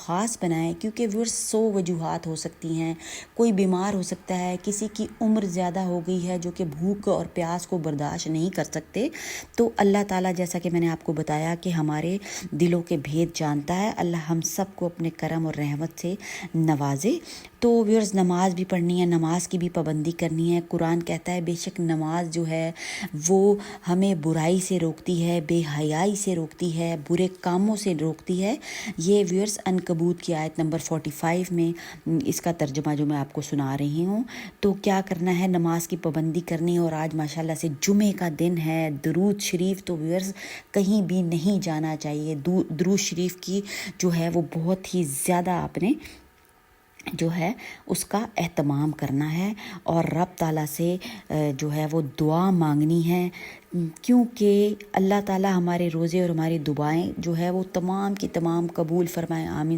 خاص بنائیں، کیونکہ ویورز 100 وجوہات ہو سکتی ہیں، کوئی بیمار ہو سکتا ہے، کسی کی عمر زیادہ ہو گئی ہے جو کہ بھوک اور پیاس کو برداشت نہیں کر سکتے، تو اللہ تعالیٰ جیسا کہ میں نے آپ کو بتایا کہ ہمارے دلوں کے بھید جانتا ہے، اللہ ہم سب کو اپنے کرم اور رحمت سے نوازے۔ تو ویورز نماز بھی پڑھنی ہے، نماز کی بھی پابندی کرنی ہے۔ قرآن کہتا ہے بے شک نماز جو ہے وہ ہمیں برائی سے روکتی ہے، بے حیائی سے روکتی ہے، برے کاموں سے روکتی ہے۔ یہ ویورز عنکبوت کی آیت نمبر 45 میں اس کا ترجمہ جو میں آپ کو سنا رہی ہوں۔ تو کیا کرنا ہے، نماز کی پابندی کرنی، اور آج ماشاءاللہ سے جمعے کا دن ہے، درود شریف تو ویورز کہیں بھی نہیں جانا چاہیے۔ درود شریف کی جو ہے وہ بہت ہی زیادہ آپ نے جو ہے اس کا اہتمام کرنا ہے، اور رب تعالیٰ سے جو ہے وہ دعا مانگنی ہے، کیونکہ اللہ تعالیٰ ہمارے روزے اور ہماری دعائیں جو ہے وہ تمام کی تمام قبول فرمائے، آمین۔